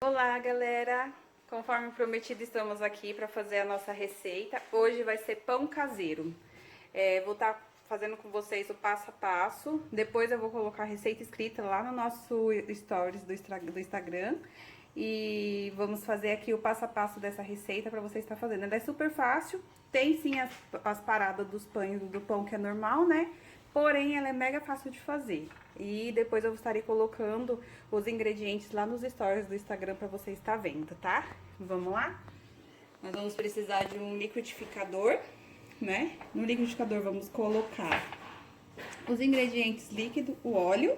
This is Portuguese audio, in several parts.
Olá, galera! Conforme prometido, estamos aqui para fazer a nossa receita. Hoje vai ser pão caseiro. Vou estar fazendo com vocês o passo a passo. Depois eu vou colocar a receita escrita lá no nosso stories do Instagram. E vamos fazer aqui o passo a passo dessa receita para vocês estar fazendo. Ela é super fácil, tem sim as paradas dos pães do pão que é normal, né? Porém, ela é mega fácil de fazer. E depois eu estarei colocando os ingredientes lá nos stories do Instagram pra você estar vendo, tá? Vamos lá? Nós vamos precisar de um liquidificador, né? No liquidificador vamos colocar os ingredientes líquidos, o óleo,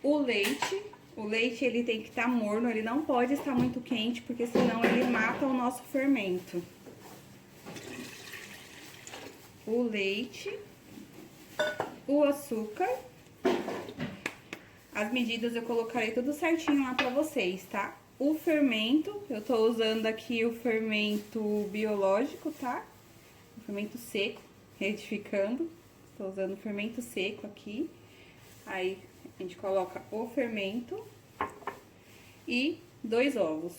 o leite. O leite, ele tem que estar morno, ele não pode estar muito quente, porque senão ele mata o nosso fermento. O leite, o açúcar, as medidas eu colocarei tudo certinho lá pra vocês, tá? O fermento, eu tô usando aqui o fermento biológico, tá? O fermento seco, retificando, tô usando o fermento seco aqui. Aí, a gente coloca o fermento e 2 ovos.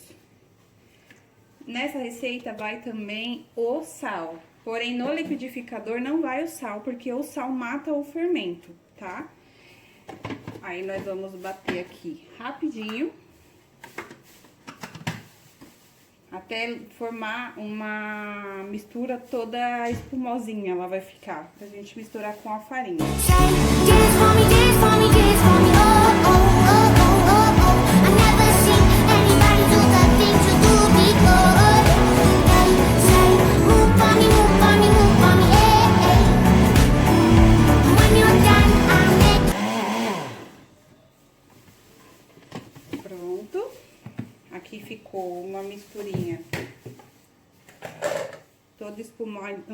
Nessa receita vai também o sal. Porém, no liquidificador não vai o sal, porque o sal mata o fermento, tá? Aí, nós vamos bater aqui rapidinho. Até formar uma mistura toda espumosinha, ela vai ficar. Pra gente misturar com a farinha. Pronto, aqui ficou uma misturinha toda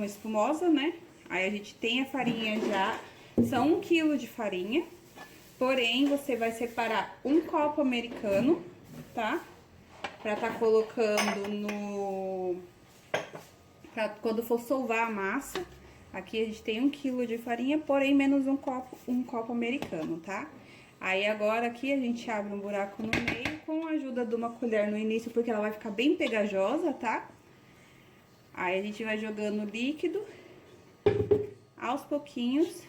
espumosa, né? Aí a gente tem a farinha já, são 1 kg de farinha, porém você vai separar 1 copo americano, tá? Pra tá colocando pra quando for sovar a massa. Aqui a gente tem 1 kg de farinha, porém menos um copo americano, tá? Aí agora aqui a gente abre um buraco no meio com a ajuda de uma colher no início, porque ela vai ficar bem pegajosa, tá? Aí a gente vai jogando líquido aos pouquinhos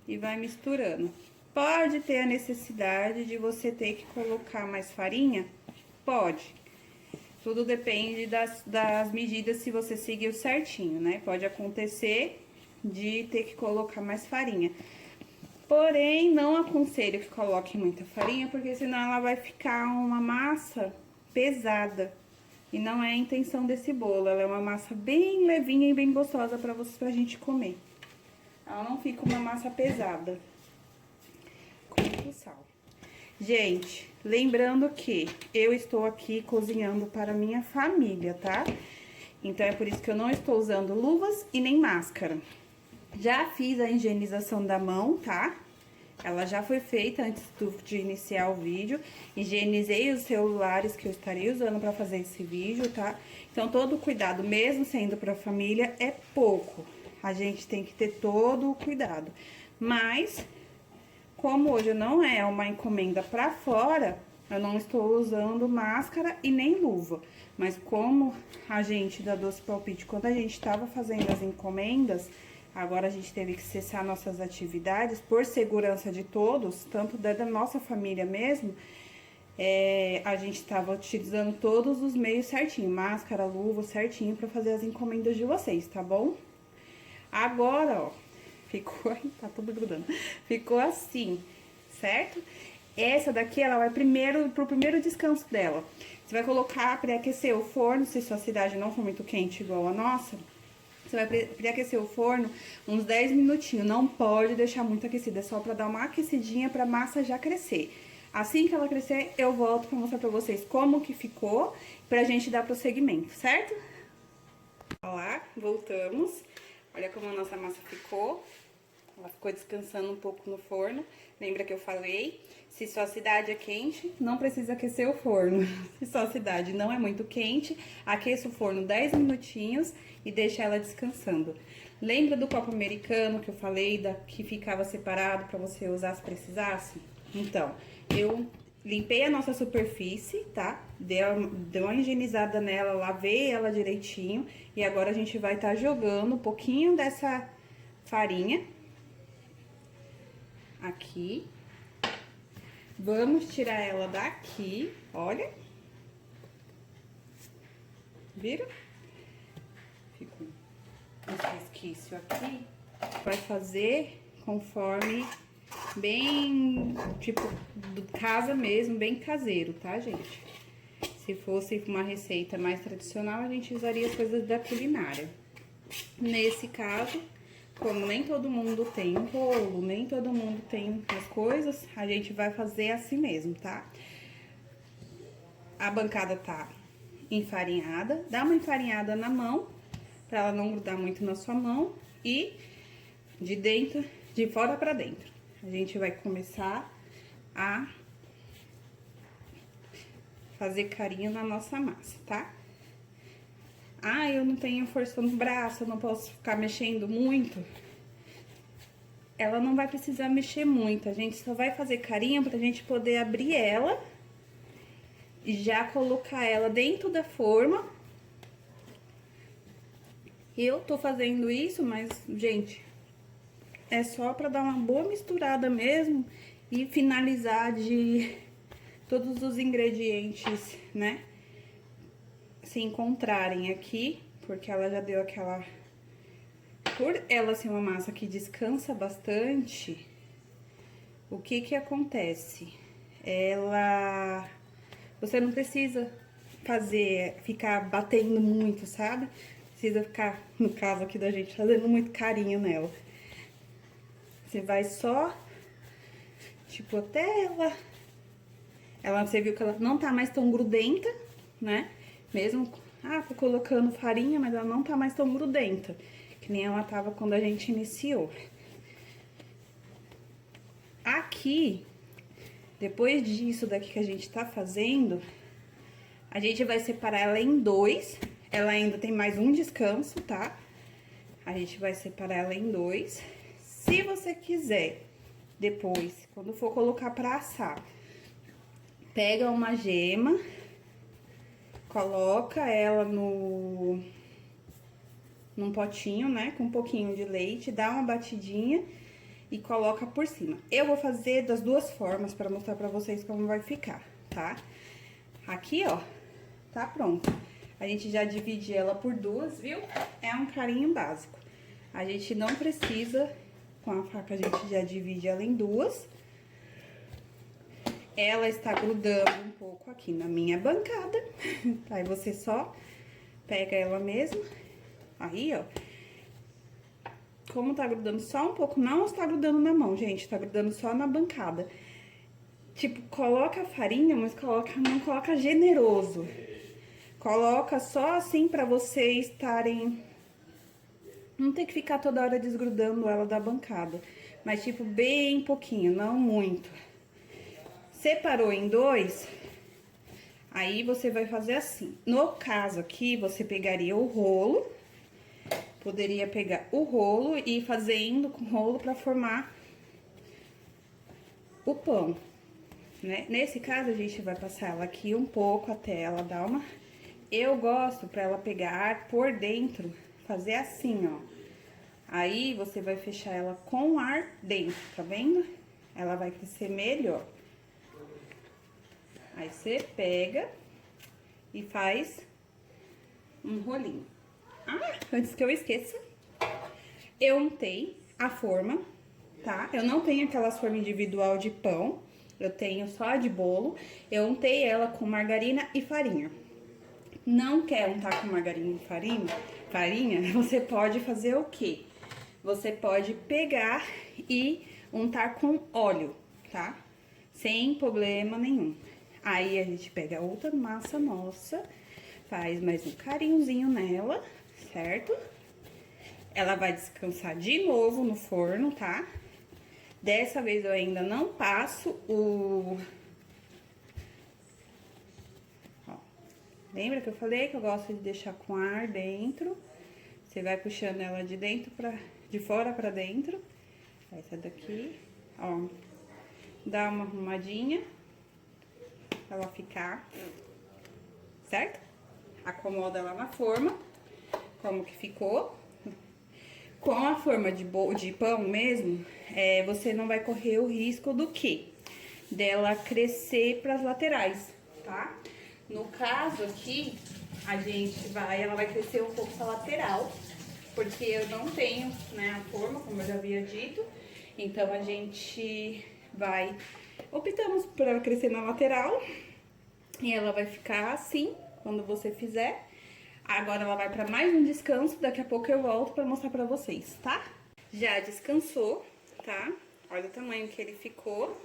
e vai misturando. Pode ter a necessidade de você ter que colocar mais farinha? Pode. Tudo depende das medidas, se você seguir certinho, né? Pode acontecer de ter que colocar mais farinha. Porém, não aconselho que coloque muita farinha, porque senão ela vai ficar uma massa pesada. E não é a intenção desse bolo, ela é uma massa bem levinha e bem gostosa pra gente comer. Ela não fica uma massa pesada. Com o sal. Gente, lembrando que eu estou aqui cozinhando para minha família, tá? Então, é por isso que eu não estou usando luvas e nem máscara. Já fiz a higienização da mão, tá? Ela já foi feita antes de iniciar o vídeo. Higienizei os celulares que eu estarei usando para fazer esse vídeo, tá? Então, todo o cuidado, mesmo sendo para a família, é pouco. A gente tem que ter todo o cuidado. Mas, como hoje não é uma encomenda para fora, eu não estou usando máscara e nem luva. Mas como a gente da Doce Palpite, quando a gente estava fazendo as encomendas, agora a gente teve que cessar nossas atividades por segurança de todos, tanto da nossa família mesmo, a gente estava utilizando todos os meios certinho, máscara, luva, certinho, para fazer as encomendas de vocês, tá bom? Agora, ó, ficou, tá tudo grudando, ficou assim, certo? Essa daqui, ela vai pro primeiro descanso dela. Você vai colocar, pré-aquecer o forno, se sua cidade não for muito quente igual a nossa. Você vai pré-aquecer o forno uns 10 minutinhos, não pode deixar muito aquecido, é só pra dar uma aquecidinha pra massa já crescer. Assim que ela crescer, eu volto pra mostrar pra vocês como que ficou, pra gente dar prosseguimento, certo? Olha lá, voltamos. Olha como a nossa massa ficou. Ela ficou descansando um pouco no forno. Lembra que eu falei? Se sua cidade é quente, não precisa aquecer o forno. Se sua cidade não é muito quente, aqueça o forno 10 minutinhos e deixa ela descansando. Lembra do copo americano que eu falei, que ficava separado para você usar se precisasse? Então, eu limpei a nossa superfície, tá? Deu uma higienizada nela, lavei ela direitinho. E agora a gente vai estar jogando um pouquinho dessa farinha aqui. Vamos tirar ela daqui, olha. Viram? Fica um resquício aqui. Vai fazer conforme bem, tipo, casa mesmo, bem caseiro, tá, gente? Se fosse uma receita mais tradicional, a gente usaria as coisas da culinária. Nesse caso, como nem todo mundo tem um rolo, nem todo mundo tem as coisas, a gente vai fazer assim mesmo, tá? A bancada tá enfarinhada, dá uma enfarinhada na mão, pra ela não grudar muito na sua mão, e de fora pra dentro. A gente vai começar a fazer carinho na nossa massa, tá? Ah, eu não tenho força no braço, eu não posso ficar mexendo muito. Ela não vai precisar mexer muito, a gente só vai fazer carinho pra gente poder abrir ela e já colocar ela dentro da forma. Eu tô fazendo isso, mas, gente, é só pra dar uma boa misturada mesmo e finalizar de todos os ingredientes, né, se encontrarem aqui, porque ela já deu aquela... Por ela ser uma massa que descansa bastante, o que que acontece? Você não precisa ficar batendo muito, sabe? Precisa ficar, no caso aqui da gente, fazendo muito carinho nela. Você vai só, tipo, até você viu que ela não tá mais tão grudenta, né? Mesmo, tô colocando farinha, mas ela não tá mais tão grudenta, que nem ela tava quando a gente iniciou. Aqui, depois disso daqui que a gente tá fazendo, a gente vai separar ela em dois. Ela ainda tem mais um descanso, tá? A gente vai separar ela em dois. Se você quiser, depois, quando for colocar pra assar, pega uma gema, coloca ela num potinho, né, com um pouquinho de leite, dá uma batidinha e coloca por cima. Eu vou fazer das duas formas pra mostrar pra vocês como vai ficar, tá? Aqui, ó, tá pronto. A gente já divide ela por duas, viu? É um carinho básico. A gente não precisa, com a faca a gente já divide ela em duas. Ela está grudando um pouco aqui na minha bancada. Aí você só pega ela mesmo. Aí, ó. Como tá grudando só um pouco, não está grudando na mão, gente. Tá grudando só na bancada. Tipo, coloca a farinha, mas não coloca generoso. Coloca só assim pra vocês estarem... Não tem que ficar toda hora desgrudando ela da bancada. Mas, tipo, bem pouquinho, não muito. Separou em dois, aí você vai fazer assim. No caso aqui, você pegaria o rolo, poderia pegar o rolo e ir fazendo com o rolo pra formar o pão, né? Nesse caso, a gente vai passar ela aqui um pouco até ela dar uma... Eu gosto pra ela pegar por dentro, fazer assim, ó. Aí, você vai fechar ela com ar dentro, tá vendo? Ela vai crescer melhor. Aí, você pega e faz um rolinho. Antes que eu esqueça, eu untei a forma, tá? Eu não tenho aquelas formas individual de pão, eu tenho só a de bolo. Eu untei ela com margarina e farinha. Não quer untar com margarina e farinha, você pode fazer o quê? Você pode pegar e untar com óleo, tá? Sem problema nenhum. Aí, a gente pega outra massa nossa, faz mais um carinhozinho nela, certo? Ela vai descansar de novo no forno, tá? Dessa vez eu ainda não passo o... Ó, lembra que eu falei que eu gosto de deixar com ar dentro? Você vai puxando ela de fora pra dentro. Essa daqui, ó. dá uma arrumadinha pra ela ficar, certo? Acomoda ela na forma, como que ficou. Com a forma de pão mesmo, você não vai correr o risco do quê? Dela crescer para as laterais, tá? No caso aqui, ela vai crescer um pouco pra lateral, porque eu não tenho, né, a forma, como eu já havia dito. Então, a gente optamos por ela crescer na lateral, e ela vai ficar assim, quando você fizer. Agora ela vai para mais um descanso, daqui a pouco eu volto para mostrar para vocês, tá? Já descansou, tá? Olha o tamanho que ele ficou,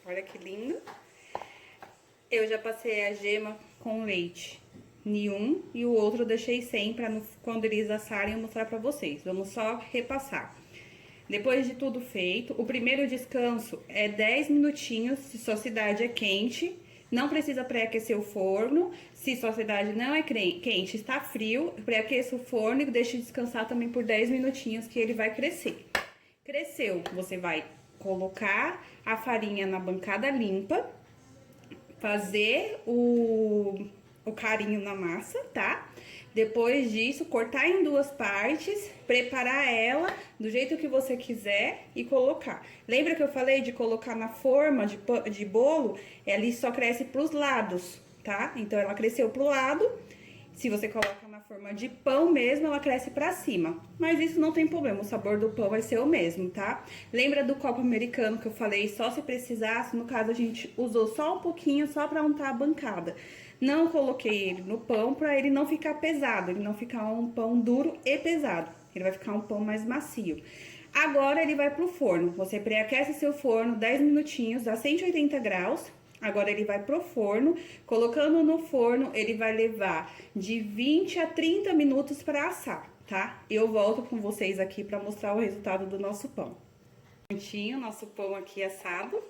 olha que lindo. Eu já passei a gema com leite em um e o outro eu deixei sem para quando eles assarem eu mostrar para vocês. Vamos só repassar. Depois de tudo feito, o primeiro descanso é 10 minutinhos, se sua cidade é quente. Não precisa pré-aquecer o forno. Se sua cidade não é quente, está frio, pré-aqueça o forno e deixe descansar também por 10 minutinhos que ele vai crescer. Cresceu, você vai colocar a farinha na bancada limpa, fazer o carinho na massa, tá? Depois disso, cortar em duas partes, preparar ela do jeito que você quiser e colocar. Lembra que eu falei de colocar na forma de bolo? Ela só cresce pros lados, tá? Então, ela cresceu pro lado. Se você coloca na forma de pão mesmo, ela cresce pra cima. Mas isso não tem problema, o sabor do pão vai ser o mesmo, tá? Lembra do copo americano que eu falei? Só se precisasse, no caso a gente usou só um pouquinho, só pra untar a bancada. Não coloquei ele no pão pra ele não ficar pesado, ele não ficar um pão duro e pesado. Ele vai ficar um pão mais macio. Agora ele vai pro forno. Você pré-aquece seu forno 10 minutinhos a 180 graus. Agora ele vai pro forno. Colocando no forno, ele vai levar de 20 a 30 minutos para assar, tá? Eu volto com vocês aqui para mostrar o resultado do nosso pão. Prontinho, nosso pão aqui assado.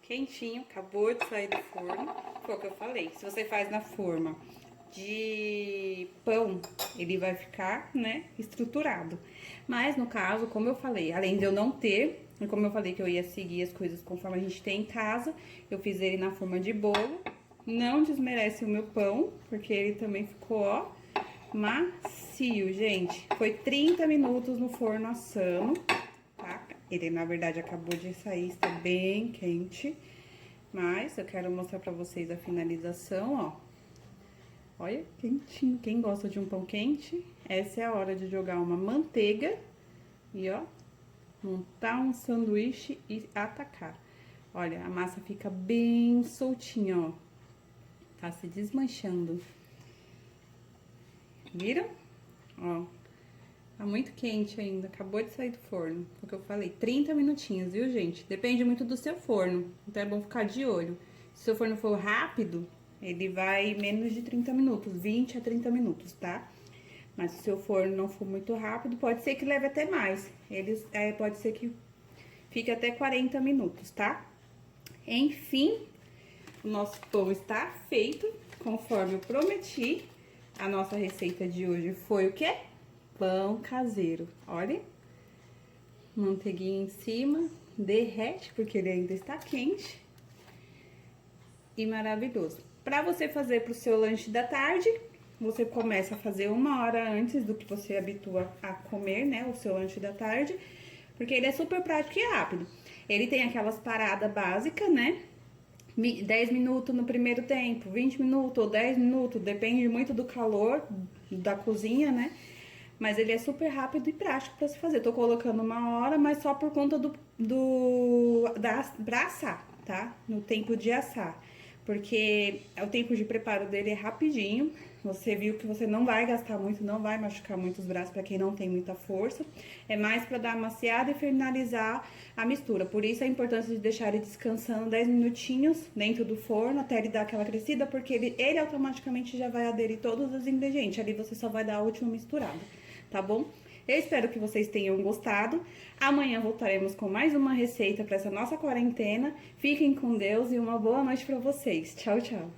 Quentinho, acabou de sair do forno. Foi o que eu falei. Se você faz na forma de pão, ele vai ficar, né, estruturado. Mas no caso, como eu falei, além de eu não ter, e como eu falei que eu ia seguir as coisas conforme a gente tem em casa, eu fiz ele na forma de bolo. Não desmerece o meu pão, porque ele também ficou, ó, macio, gente. Foi 30 minutos no forno assando, tá? Ele, na verdade, acabou de sair, está bem quente. Mas eu quero mostrar pra vocês a finalização, ó. Olha, quentinho. Quem gosta de um pão quente, essa é a hora de jogar uma manteiga e, ó, montar um sanduíche e atacar. Olha, a massa fica bem soltinha, ó. Tá se desmanchando. Viram? Ó, tá muito quente ainda, acabou de sair do forno. Foi o que eu falei, 30 minutinhos, viu, gente? Depende muito do seu forno, então é bom ficar de olho. Se o seu forno for rápido, ele vai menos de 30 minutos, 20 a 30 minutos, tá? Mas se o seu forno não for muito rápido, pode ser que leve até mais. Pode ser que fique até 40 minutos, tá? Enfim, o nosso pão está feito, conforme eu prometi. A nossa receita de hoje foi o quê? Pão caseiro. Olha, manteiguinha em cima, derrete, porque ele ainda está quente. E maravilhoso. Para você fazer pro seu lanche da tarde, você começa a fazer 1 hora antes do que você habitua a comer, né, o seu lanche da tarde, porque ele é super prático e rápido. Ele tem aquelas paradas básicas, né, 10 minutos no primeiro tempo, 20 minutos ou 10 minutos, depende muito do calor da cozinha, né, mas ele é super rápido e prático para se fazer. Tô colocando 1 hora, mas só por conta pra assar, tá, no tempo de assar. Porque o tempo de preparo dele é rapidinho. Você viu que você não vai gastar muito, não vai machucar muito os braços para quem não tem muita força. É mais para dar amaciada e finalizar a mistura. Por isso a importância de deixar ele descansando 10 minutinhos dentro do forno até ele dar aquela crescida, porque ele automaticamente já vai aderir todos os ingredientes. Ali você só vai dar a última misturada, tá bom? Eu espero que vocês tenham gostado. Amanhã voltaremos com mais uma receita para essa nossa quarentena. Fiquem com Deus e uma boa noite para vocês. Tchau, tchau.